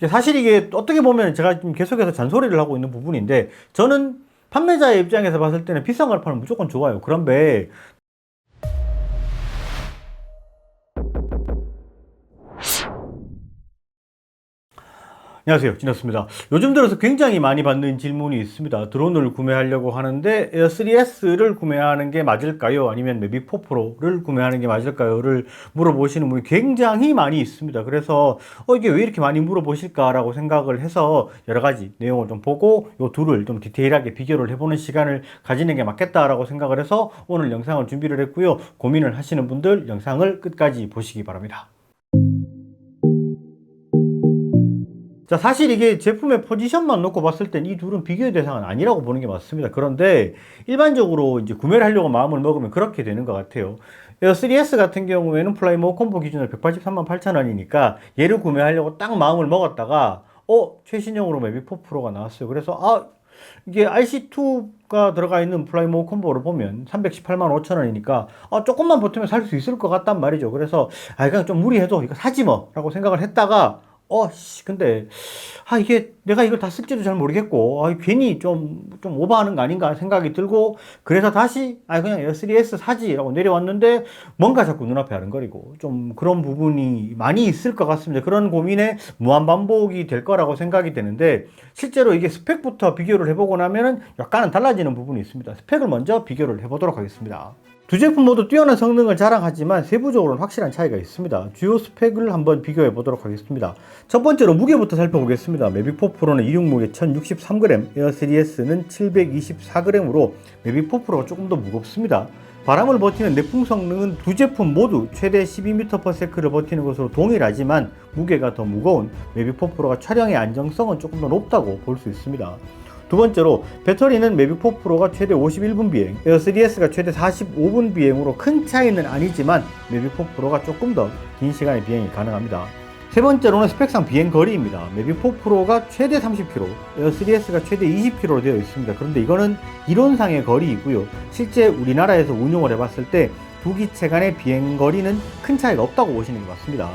사실 이게 어떻게 보면 제가 지금 계속해서 잔소리를 하고 있는 부분인데, 저는 판매자의 입장에서 봤을 때는 비싼 걸 팔면 무조건 좋아요. 그런데 안녕하세요, 진혁습니다. 요즘 들어서 굉장히 많이 받는 질문이 있습니다. 드론을 구매하려고 하는데 에어 3S를 구매하는 게 맞을까요? 아니면 매빅 4 프로를 구매하는 게 맞을까요?를 물어보시는 분이 굉장히 많이 있습니다. 그래서 이게 왜 이렇게 많이 물어보실까라고 생각을 해서 여러 가지 내용을 좀 보고 이 둘을 좀 디테일하게 비교를 해보는 시간을 가지는 게 맞겠다라고 생각을 해서 오늘 영상을 준비를 했고요. 고민을 하시는 분들 영상을 끝까지 보시기 바랍니다. 자, 사실 이게 제품의 포지션만 놓고 봤을 땐 이 둘은 비교의 대상은 아니라고 보는 게 맞습니다. 그런데 일반적으로 이제 구매를 하려고 마음을 먹으면 그렇게 되는 것 같아요. 에어 3S 같은 경우에는 플라이모 콤보 기준으로 183만 8천 원이니까 얘를 구매하려고 딱 마음을 먹었다가 최신형으로 매빅 4 프로가 나왔어요. 그래서 이게 RC2가 들어가 있는 플라이모 콤보를 보면 318만 5천 원이니까 조금만 버티면 살 수 있을 것 같단 말이죠. 그래서 그냥 좀 무리해도 이거 사지 뭐 라고 생각을 했다가 근데, 이게 내가 이걸 다 쓸지도 잘 모르겠고, 괜히 좀 오버하는 거 아닌가 생각이 들고, 그래서 다시, 그냥 에어 3S 사지라고 내려왔는데, 뭔가 자꾸 눈앞에 아른거리고, 좀 그런 부분이 많이 있을 것 같습니다. 그런 고민에 무한반복이 될 거라고 생각이 되는데, 실제로 이게 스펙부터 비교를 해보고 나면은 약간은 달라지는 부분이 있습니다. 스펙을 먼저 비교를 해보도록 하겠습니다. 두 제품 모두 뛰어난 성능을 자랑하지만 세부적으로는 확실한 차이가 있습니다. 주요 스펙을 한번 비교해 보도록 하겠습니다. 첫 번째로 무게부터 살펴보겠습니다. 매빅 4 프로는 이륙 무게 1063g, 에어 3S는 724g으로 매빅 4 프로가 조금 더 무겁습니다. 바람을 버티는 내풍 성능은 두 제품 모두 최대 12m/s를 버티는 것으로 동일하지만 무게가 더 무거운 매빅 4 프로가 촬영의 안정성은 조금 더 높다고 볼 수 있습니다. 두 번째로 배터리는 매빅 4 프로가 최대 51분 비행, 에어 3S가 최대 45분 비행으로 큰 차이는 아니지만 매빅 4 프로가 조금 더 긴 시간의 비행이 가능합니다. 세 번째로는 스펙상 비행 거리입니다. 매빅 4 프로가 최대 30km, 에어 3S가 최대 20km로 되어 있습니다. 그런데 이거는 이론상의 거리이고요. 실제 우리나라에서 운용을 해봤을 때 두 기체 간의 비행 거리는 큰 차이가 없다고 보시는 게 맞습니다.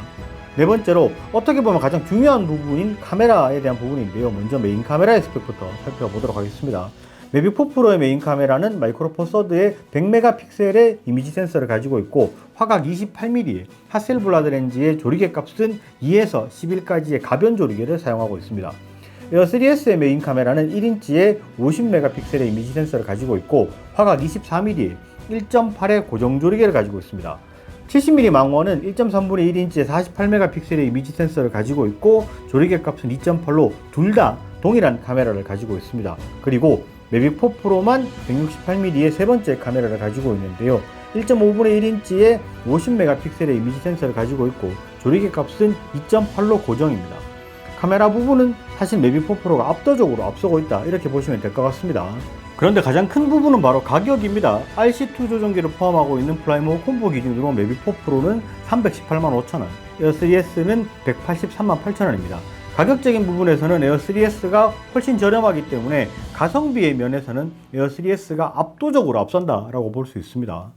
네 번째로 어떻게 보면 가장 중요한 부분인 카메라에 대한 부분인데요. 먼저 메인 카메라의 스펙부터 살펴보도록 하겠습니다. 매빅 4 프로의 메인 카메라는 마이크로 포 서드의 100메가픽셀의 이미지 센서를 가지고 있고 화각 28mm의 하셀블라드 렌즈의 조리개 값은 2에서 11까지의 가변 조리개를 사용하고 있습니다. 에어 3S의 메인 카메라는 1인치의 50메가픽셀의 이미지 센서를 가지고 있고 화각 24mm의 1.8의 고정 조리개를 가지고 있습니다. 70mm 망원은 1.3분의 1인치의 48메가픽셀의 이미지 센서를 가지고 있고 조리개 값은 2.8로 둘 다 동일한 카메라를 가지고 있습니다. 그리고 매빅 4 프로만 168mm의 세 번째 카메라를 가지고 있는데요. 1.5분의 1인치의 50메가픽셀의 이미지 센서를 가지고 있고 조리개 값은 2.8로 고정입니다. 카메라 부분은 사실 매빅 4 프로가 압도적으로 앞서고 있다 이렇게 보시면 될 것 같습니다. 그런데 가장 큰 부분은 바로 가격입니다. RC2 조종기를 포함하고 있는 플라이모 콤보 기준으로 매빅 4 프로는 318만 5천원, 에어 3S는 183만 8천원입니다. 가격적인 부분에서는 에어 3S가 훨씬 저렴하기 때문에 가성비의 면에서는 에어 3S가 압도적으로 앞선다라고 볼 수 있습니다.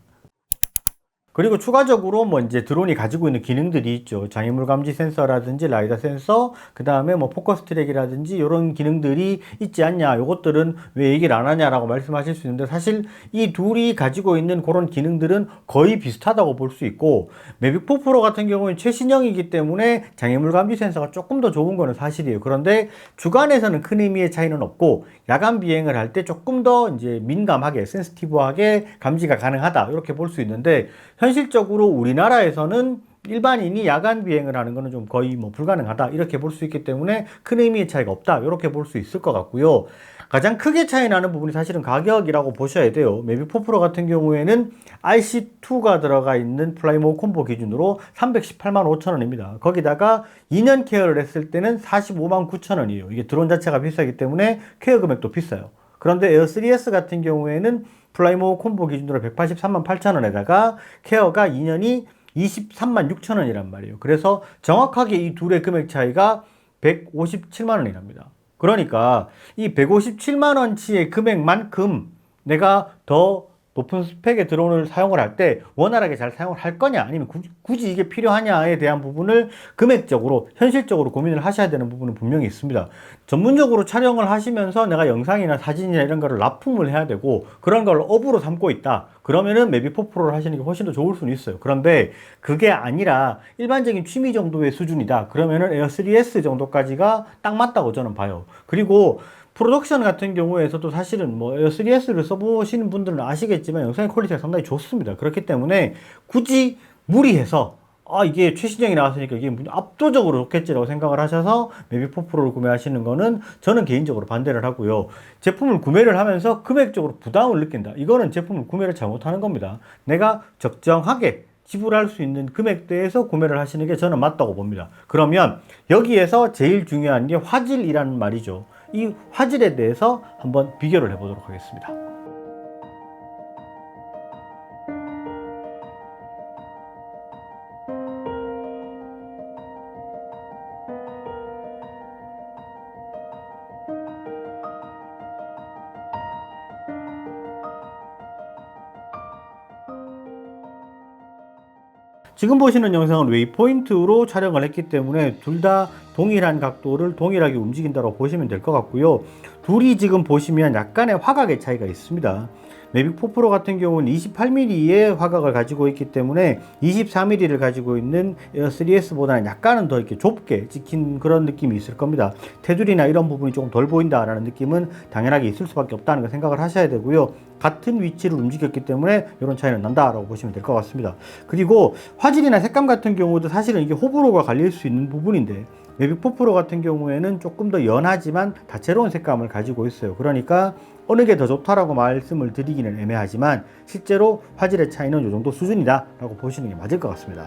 그리고 추가적으로 이제 드론이 가지고 있는 기능들이 있죠. 장애물 감지 센서라든지 라이다 센서, 그 다음에 포커스 트랙이라든지 이런 기능들이 있지 않냐, 요것들은 왜 얘기를 안 하냐라고 말씀하실 수 있는데, 사실 이 둘이 가지고 있는 그런 기능들은 거의 비슷하다고 볼 수 있고, 매빅 4 프로 같은 경우는 최신형이기 때문에 장애물 감지 센서가 조금 더 좋은 거는 사실이에요. 그런데 주간에서는 큰 의미의 차이는 없고 야간 비행을 할 때 조금 더 이제 민감하게, 센시티브하게 감지가 가능하다 이렇게 볼 수 있는데, 현실적으로 우리나라에서는 일반인이 야간 비행을 하는 것은 좀 거의 불가능하다 이렇게 볼 수 있기 때문에 큰 의미의 차이가 없다 이렇게 볼 수 있을 것 같고요. 가장 크게 차이 나는 부분이 사실은 가격이라고 보셔야 돼요. 매빅 4 프로 같은 경우에는 RC2가 들어가 있는 플라이모 콤보 기준으로 318만 5천원입니다. 거기다가 2년 케어를 했을 때는 45만 9천원이에요. 이게 드론 자체가 비싸기 때문에 케어 금액도 비싸요. 그런데 에어 3S 같은 경우에는 플라이모 콤보 기준으로 183만 8천원에다가 케어가 2년이 23만 6천원이란 말이에요. 그래서 정확하게 이 둘의 금액 차이가 157만원이 납니다. 그러니까 이 157만원치의 금액만큼 내가 더 높은 스펙의 드론을 사용을 할 때 원활하게 잘 사용을 할 거냐, 아니면 굳이 이게 필요하냐에 대한 부분을 금액적으로, 현실적으로 고민을 하셔야 되는 부분은 분명히 있습니다. 전문적으로 촬영을 하시면서 내가 영상이나 사진이나 이런 거를 납품을 해야 되고 그런 걸 업으로 삼고 있다. 그러면은 매빅4 프로를 하시는 게 훨씬 더 좋을 수는 있어요. 그런데 그게 아니라 일반적인 취미 정도의 수준이다. 그러면은 에어 3S 정도까지가 딱 맞다고 저는 봐요. 그리고 프로덕션 같은 경우에서도 사실은 뭐 에어 3S를 써보시는 분들은 아시겠지만 영상의 퀄리티가 상당히 좋습니다. 그렇기 때문에 굳이 무리해서 이게 최신형이 나왔으니까 이게 압도적으로 좋겠지라고 생각을 하셔서 매빅4 프로를 구매하시는 거는 저는 개인적으로 반대를 하고요. 제품을 구매를 하면서 금액적으로 부담을 느낀다. 이거는 제품을 구매를 잘못하는 겁니다. 내가 적정하게 지불할 수 있는 금액대에서 구매를 하시는 게 저는 맞다고 봅니다. 그러면 여기에서 제일 중요한 게 화질이라는 말이죠. 이 화질에 대해서 한번 비교를 해보도록 하겠습니다. 지금 보시는 영상은 웨이포인트로 촬영을 했기 때문에 둘 다 동일한 각도를 동일하게 움직인다고 보시면 될 것 같고요. 둘이 지금 보시면 약간의 화각의 차이가 있습니다. 매빅4 프로 같은 경우는 28mm의 화각을 가지고 있기 때문에 24mm를 가지고 있는 에어 3S보다는 약간은 더 이렇게 좁게 찍힌 그런 느낌이 있을 겁니다. 테두리나 이런 부분이 조금 덜 보인다라는 느낌은 당연하게 있을 수밖에 없다는 걸 생각을 하셔야 되고요. 같은 위치를 움직였기 때문에 이런 차이는 난다라고 보시면 될 것 같습니다. 그리고 화질이나 색감 같은 경우도 사실은 이게 호불호가 갈릴 수 있는 부분인데 매빅4 프로 같은 경우에는 조금 더 연하지만 다채로운 색감을 가지고 있어요. 그러니까 어느 게 더 좋다라고 말씀을 드리기는 애매하지만 실제로 화질의 차이는 이 정도 수준이다 라고 보시는 게 맞을 것 같습니다.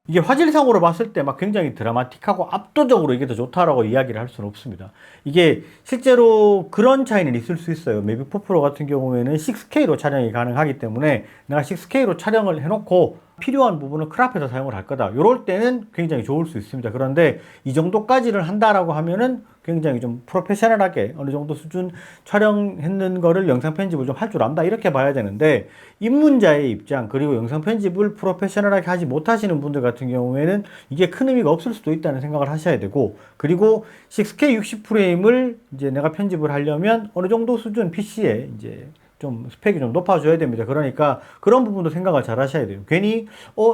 이게 화질상으로 봤을 때 막 굉장히 드라마틱하고 압도적으로 이게 더 좋다라고 이야기를 할 수는 없습니다. 이게 실제로 그런 차이는 있을 수 있어요. 매빅4 프로 같은 경우에는 6K로 촬영이 가능하기 때문에 내가 6K로 촬영을 해놓고 필요한 부분은 크롭해서 사용을 할 거다. 이럴 때는 굉장히 좋을 수 있습니다. 그런데 이 정도까지를 한다라고 하면은 굉장히 좀 프로페셔널하게 어느 정도 수준 촬영했는 거를 영상 편집을 좀 할 줄 안다. 이렇게 봐야 되는데 입문자의 입장 그리고 영상 편집을 프로페셔널하게 하지 못하시는 분들 같은 경우에는 이게 큰 의미가 없을 수도 있다는 생각을 하셔야 되고 그리고 6K 60프레임을 이제 내가 편집을 하려면 어느 정도 수준 PC에 이제 좀 스펙이 좀 높아져야 됩니다. 그러니까 그런 부분도 생각을 잘 하셔야 돼요. 괜히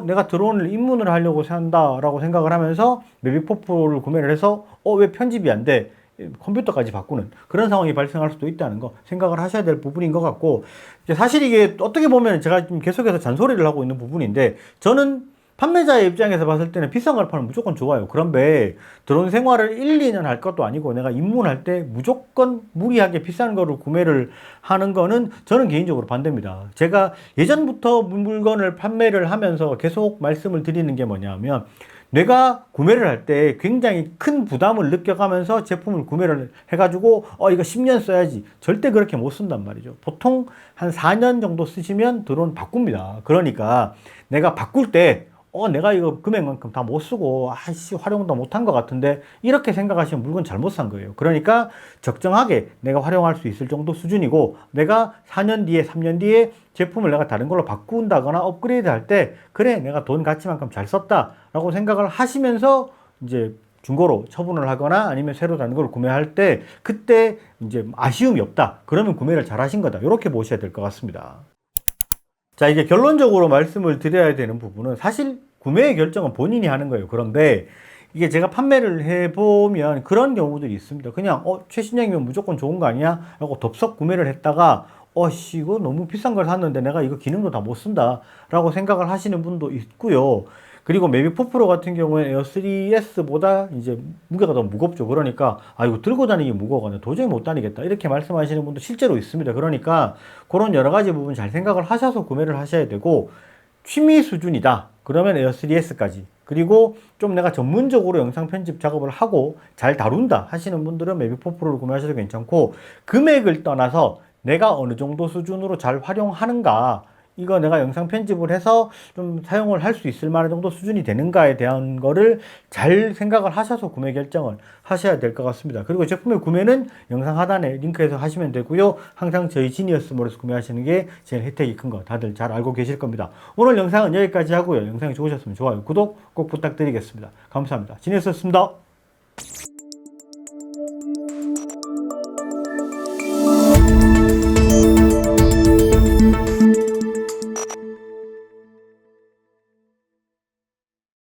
내가 드론을 입문을 하려고 산다라고 생각을 하면서 매빅4 프로를 구매를 해서 왜 편집이 안 돼? 컴퓨터까지 바꾸는 그런 상황이 발생할 수도 있다는 거 생각을 하셔야 될 부분인 것 같고 사실 이게 어떻게 보면 제가 지금 계속해서 잔소리를 하고 있는 부분인데 저는 판매자의 입장에서 봤을 때는 비싼 걸 팔면 무조건 좋아요. 그런데 드론 생활을 1, 2년 할 것도 아니고 내가 입문할 때 무조건 무리하게 비싼 거를 구매를 하는 거는 저는 개인적으로 반대입니다. 제가 예전부터 물건을 판매를 하면서 계속 말씀을 드리는 게 뭐냐면 내가 구매를 할 때 굉장히 큰 부담을 느껴가면서 제품을 구매를 해가지고 이거 10년 써야지 절대 그렇게 못 쓴단 말이죠. 보통 한 4년 정도 쓰시면 드론 바꿉니다. 그러니까 내가 바꿀 때 내가 이거 금액만큼 다 못 쓰고 활용도 못한 것 같은데 이렇게 생각하시면 물건 잘못 산 거예요. 그러니까 적정하게 내가 활용할 수 있을 정도 수준이고 내가 4년 뒤에 3년 뒤에 제품을 내가 다른 걸로 바꾼다거나 업그레이드 할 때 그래 내가 돈 가치만큼 잘 썼다 라고 생각을 하시면서 이제 중고로 처분을 하거나 아니면 새로 다른 걸 구매할 때 그때 이제 아쉬움이 없다 그러면 구매를 잘 하신 거다 이렇게 보셔야 될 것 같습니다. 자, 이제 결론적으로 말씀을 드려야 되는 부분은 사실 구매의 결정은 본인이 하는 거예요. 그런데 이게 제가 판매를 해보면 그런 경우들이 있습니다. 그냥 최신형이면 무조건 좋은 거 아니야? 라고 덥석 구매를 했다가 이거 너무 비싼 걸 샀는데 내가 이거 기능도 다 못 쓴다 라고 생각을 하시는 분도 있고요. 그리고 매빅4 프로 같은 경우에 에어 3S보다 이제 무게가 더 무겁죠. 그러니까 이거 들고 다니기 무거워. 도저히 못 다니겠다. 이렇게 말씀하시는 분도 실제로 있습니다. 그러니까 그런 여러 가지 부분 잘 생각을 하셔서 구매를 하셔야 되고 취미 수준이다. 그러면 에어 3S까지. 그리고 좀 내가 전문적으로 영상 편집 작업을 하고 잘 다룬다 하시는 분들은 매빅4 프로를 구매하셔도 괜찮고 금액을 떠나서 내가 어느 정도 수준으로 잘 활용하는가 이거 내가 영상 편집을 해서 좀 사용을 할 수 있을 만한 정도 수준이 되는가에 대한 거를 잘 생각을 하셔서 구매 결정을 하셔야 될 것 같습니다. 그리고 제품의 구매는 영상 하단에 링크해서 하시면 되고요. 항상 저희 지니어스몰에서 구매하시는 게 제일 혜택이 큰 거 다들 잘 알고 계실 겁니다. 오늘 영상은 여기까지 하고요. 영상이 좋으셨으면 좋아요, 구독 꼭 부탁드리겠습니다. 감사합니다. 지니어스였습니다.